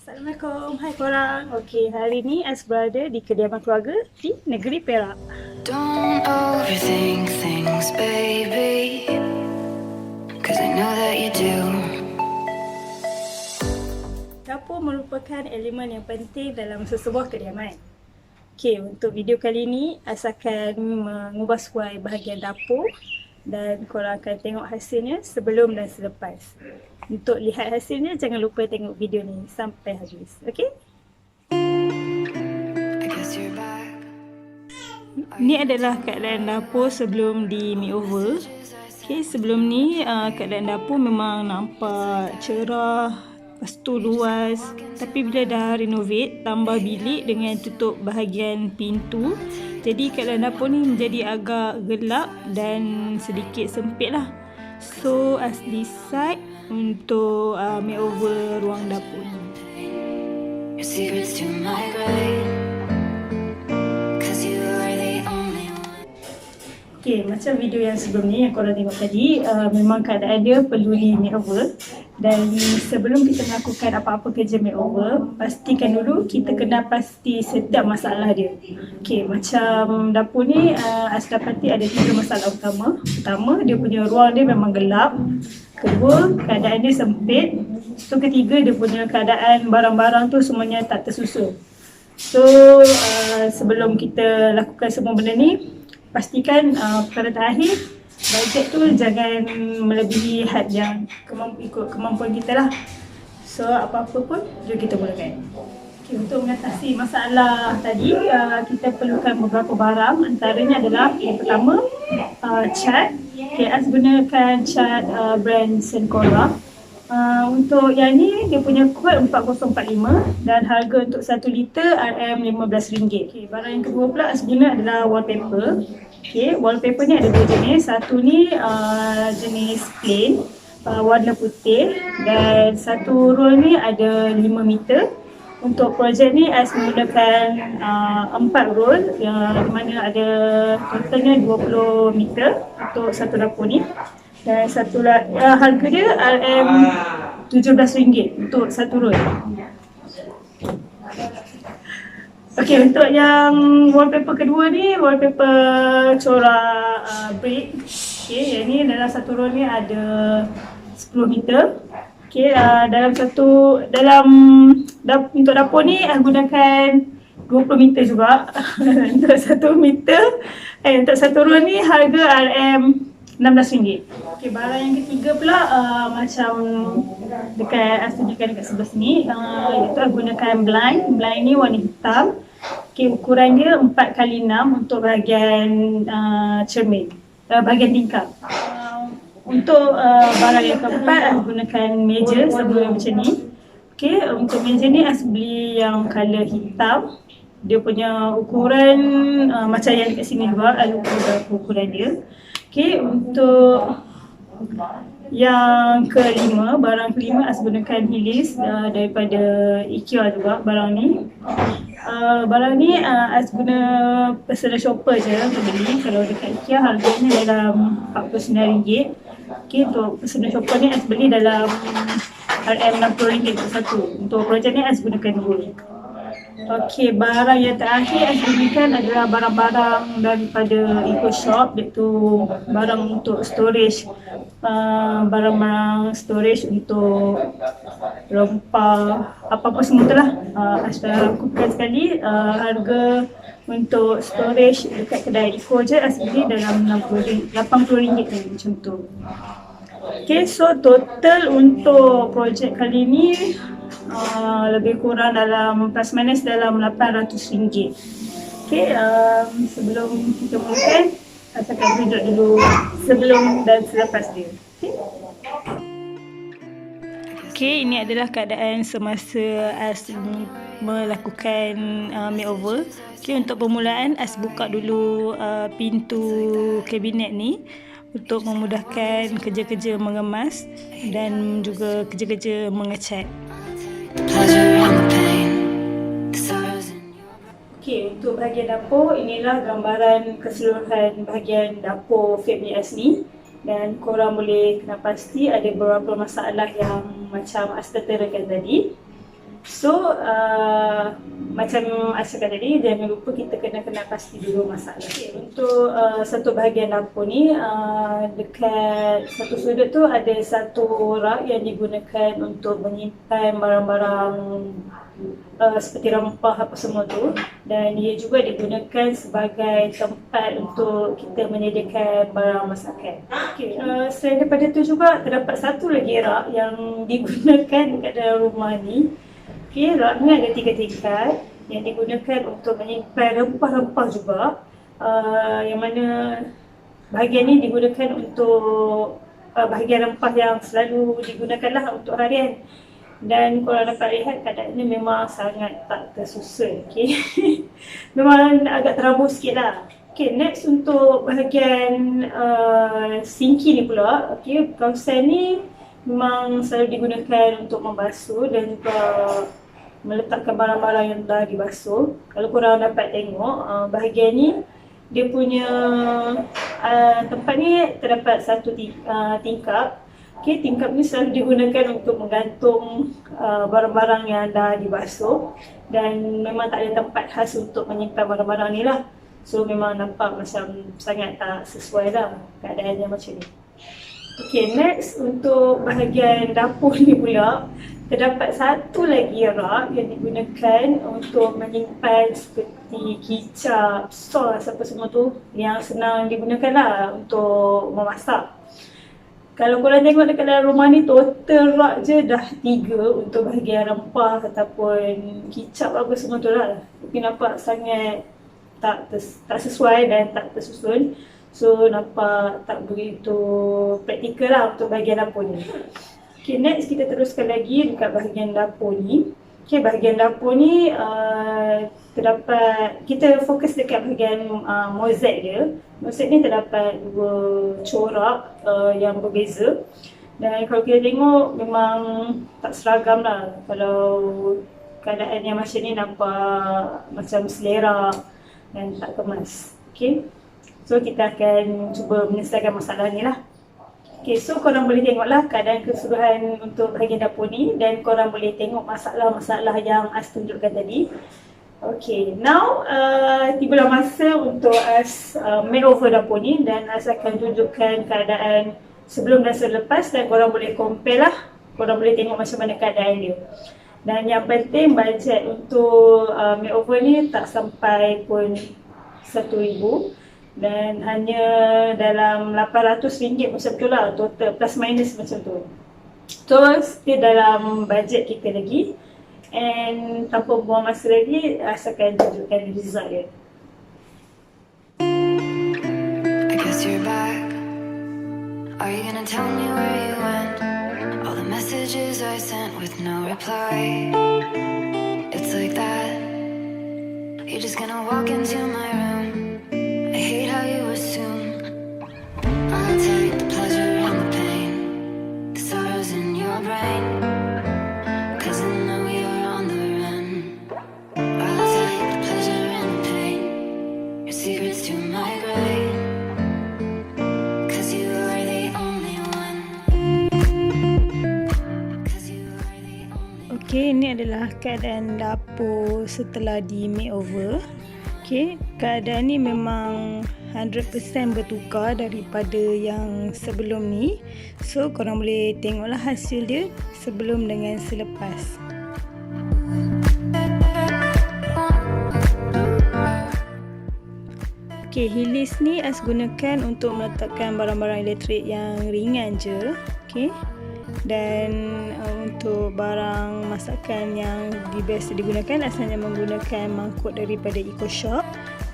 Assalamualaikum, hai korang. Okey, hari ni Ais berada di kediaman keluarga di negeri Perak. Don't overthink things, baby, 'cause I know that you do. Dapur merupakan elemen yang penting dalam sesebuah kediaman. Okey, untuk video kali ni Ais akan mengubah suai bahagian dapur dan korang akan tengok hasilnya sebelum dan selepas. Untuk lihat hasilnya, jangan lupa tengok video ni sampai habis. Okey? I guess you're back. Ini adalah keadaan dapur sebelum di makeover. Okay, sebelum ni keadaan dapur memang nampak cerah, lepas tu luas. Tapi bila dah renovate, tambah bilik dengan tutup bahagian pintu, jadi keadaan dapur ni menjadi agak gelap dan sedikit sempit lah. So, Ais decide untuk makeover ruang dapur ni. Your secrets to my grave, 'cause you are the only one. Okay, macam video yang sebelum ni yang korang tengok tadi, memang keadaan dia perlu di makeover. Dan sebelum kita melakukan apa-apa kerja makeover, pastikan dulu kita kena pasti sedap masalah dia. Okay, macam dapur ni, Ais dapati ada 3 masalah utama. Pertama, dia punya ruang dia memang gelap. Kedua, keadaan dia sempit. So, ketiga, dia punya keadaan barang-barang tu semuanya tak tersusun. So, sebelum kita lakukan semua benda ni, pastikan perkara terakhir, bajet tu jangan melebihi had yang ikut kemampuan kita lah. So, apa-apa pun, jom kita mulakan. Okay, untuk mengatasi masalah tadi, kita perlukan beberapa barang. Antaranya adalah yang pertama, cat. Okay, Ais gunakan cat brand Sencora. Untuk yang ni, dia punya kod 4045 dan harga untuk 1 liter RM15. Okay, barang yang kedua pula Ais guna adalah wallpaper. Okay, wallpaper ni ada 2 jenis. Satu ni jenis plain, warna putih, dan satu roll ni ada 5 meter. Untuk projek ni Ais menggunakan 4 roll, di mana ada totalnya 20 meter untuk satu dapur ni. Dan harga dia RM17 untuk satu roll. Okey, untuk yang wallpaper kedua ni, wallpaper corak brick. Okey, yang ni dalam satu roll ni ada 10 meter. Okey, untuk dapur ni gunakan 20 meter juga. Untuk satu meter, untuk satu roll ni harga RM16. Okey, barang yang ketiga pula macam Ais tunjukkan dekat sebelah sini, iaitu gunakan blind. Blind ni warna hitam. Okey, ukuran dia 4x6 untuk bahagian cermin, bahagian tingkap. Untuk barang yang keempat, Ais gunakan meja sebelum macam ni. Okey, untuk meja ni Ais beli yang colour hitam. Dia punya ukuran macam yang dekat sini juga, ukuran dia. Okey, untuk yang kelima, barang kelima Ais gunakan Hilis daripada IKEA juga barang ni. Barang ni Ais guna personal shopper je untuk beli. Kalau dekat IKEA harganya dalam RM49. Okey, untuk personal shopper ni Ais beli dalam RM60 untuk satu. Untuk projek ni Ais gunakan 2. Okey, barang yang terakhir Ais gunakan adalah barang-barang daripada EcoShop, iaitu barang untuk storage, barang-barang storage untuk rempah, apa-apa semua tu lah. Ais dah lakukan sekali. Harga untuk storage dekat kedai Eco je Ais beli dalam RM80 macam tu. Okay, so total untuk projek kali ni lebih kurang dalam plus minus dalam RM800. Okay, sebelum kita mulakan, Ais akan tunjuk dulu sebelum dan selepas dia. Okay, ini adalah keadaan semasa Ais melakukan makeover. Okay, untuk permulaan Ais buka dulu pintu kabinet ni untuk memudahkan kerja-kerja mengemas dan juga kerja-kerja mengecat. Okey, untuk bahagian dapur, inilah gambaran keseluruhan bahagian dapur family Ais ni. Dan korang boleh kena pasti ada beberapa masalah yang macam Ais terterakan tadi. So macam Asya kata tadi, jangan lupa kita kena pasti dulu masalah. Okay, untuk satu bahagian dapur ni, dekat satu sudut tu ada satu rak yang digunakan untuk menyimpan barang-barang seperti rempah apa semua tu, dan ia juga digunakan sebagai tempat untuk kita menyediakan barang masakan. Okay, selain daripada tu juga terdapat satu lagi rak yang digunakan dekat dalam rumah ni. Okay, rak ni ada 3 tingkat yang digunakan untuk menyimpan rempah-rempah juga, yang mana bahagian ni digunakan untuk bahagian rempah yang selalu digunakan lah untuk harian. Dan korang dapat lihat keadaannya memang sangat tak tersusun. Okay. Memang agak terabur sikit lah. Okay, next untuk bahagian sinki ni pula. Okay, kawasan ni memang selalu digunakan untuk membasuh dan juga meletakkan barang-barang yang dah dibasuh. Kalau korang dapat tengok bahagian ni, dia punya tempat ni terdapat satu tingkap. Okay, tingkap ni selalu digunakan untuk menggantung barang-barang yang dah dibasuh, dan memang tak ada tempat khas untuk menyimpan barang-barang ni lah. So memang nampak macam sangat tak sesuai lah keadaannya macam ni. Okay, next untuk bahagian dapur ni pula, terdapat satu lagi rak yang digunakan untuk menyimpan seperti kicap, sos apa semua tu yang senang digunakan lah untuk memasak. Kalau korang tengok dekat dalam rumah ni, total rak je dah 3 untuk bahagian rempah ataupun kicap apa semua tu lah. Tapi nampak sangat tak sesuai dan tak tersusun. So nampak tak begitu praktikal lah untuk bahagian dapur ni. Okay, next kita teruskan lagi dekat bahagian dapur ni. Okay, bahagian dapur ni terdapat, kita fokus dekat bahagian mozaik dia. Mozaik ni terdapat 2 corak yang berbeza. Dan kalau kita tengok memang tak seragam lah. Kalau keadaan yang macam ni nampak macam selera dan tak kemas. Okay, so kita akan cuba menyelesaikan masalah ni lah. Okay, so korang boleh tengoklah keadaan keseluruhan untuk bahagian dapur ni, dan korang boleh tengok masalah-masalah yang As tunjukkan tadi. Okay, now tibalah masa untuk As makeover dapur ni, dan As akan tunjukkan keadaan sebelum dan selepas, dan korang boleh compare lah. Korang boleh tengok macam mana keadaan dia. Dan yang penting, bajet untuk makeover ni tak sampai pun RM1,000. Dan hanya dalam RM800 macam tu lah, total plus minus macam tu. So still dalam bajet kita lagi. And tanpa buang masa lagi, As akan tunjukkan result dia. I guess you're back. Are you gonna tell me where you went? All the messages I sent with no reply. It's like that. You're just gonna walk into my room. I hate how you assume I'll take the pleasure and the pain, the sorrows in your brain, 'cause I know you're on the run. I'll take the pleasure and the pain, your secrets to my grave, 'cause you are the only one. 'Cause you are the only one. Okay, ini adalah keadaan dapur setelah di makeover. Okay, keadaan ni memang 100% bertukar daripada yang sebelum ni. So korang boleh tengoklah hasil dia sebelum dengan selepas. Okay, hilis ni As gunakan untuk meletakkan barang-barang elektrik yang ringan je. Okay, dan untuk barang masakan yang biasa digunakan, As hanya menggunakan mangkuk daripada EcoShop,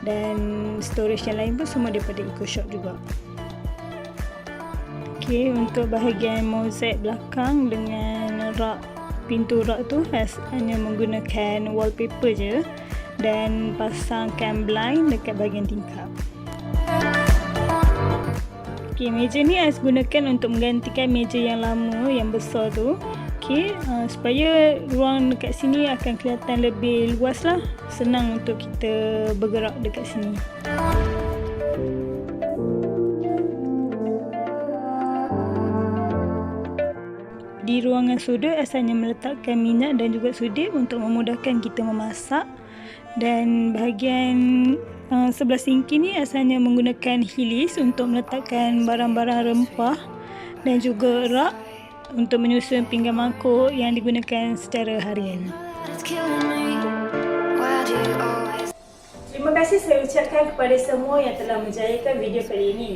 dan storage yang lain pun semua daripada EcoShop juga. Okay, untuk bahagian mozaik belakang dengan rak, pintu rak tu, As hanya menggunakan wallpaper je dan pasangkan blind dekat bahagian tingkap. Okay, meja ni As gunakan untuk menggantikan meja yang lama yang besar tu. Okay, supaya ruang dekat sini akan kelihatan lebih luas lah. Senang untuk kita bergerak dekat sini. di ruangan sudut asalnya meletakkan minyak dan juga sudir untuk memudahkan kita memasak. Dan bahagian sebelah sinki ni asalnya menggunakan hilis untuk meletakkan barang-barang rempah dan juga rak untuk menyusun pinggan mangkuk yang digunakan secara harian. It's killing me. Why do you always Terima kasih saya ucapkan kepada semua yang telah menjayakan video kali ini.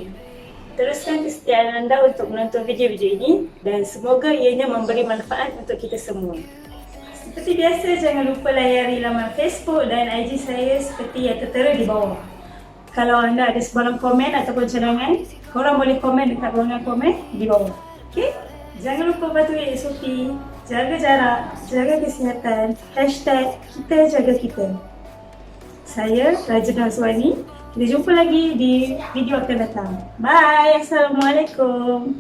Teruskan kesetiaan anda untuk menonton video-video ini dan semoga ianya memberi manfaat untuk kita semua. Seperti biasa, jangan lupa layari laman Facebook dan IG saya seperti yang tertera di bawah. Kalau anda ada sebarang komen ataupun cadangan, korang boleh komen dekat ruangan komen di bawah. Okey? Jangan lupa patuhi SOP, jaga jarak, jaga kesihatan, #kita jaga kita. Saya Raja Nazwani. Kita jumpa lagi di video akan datang. Bye. Assalamualaikum.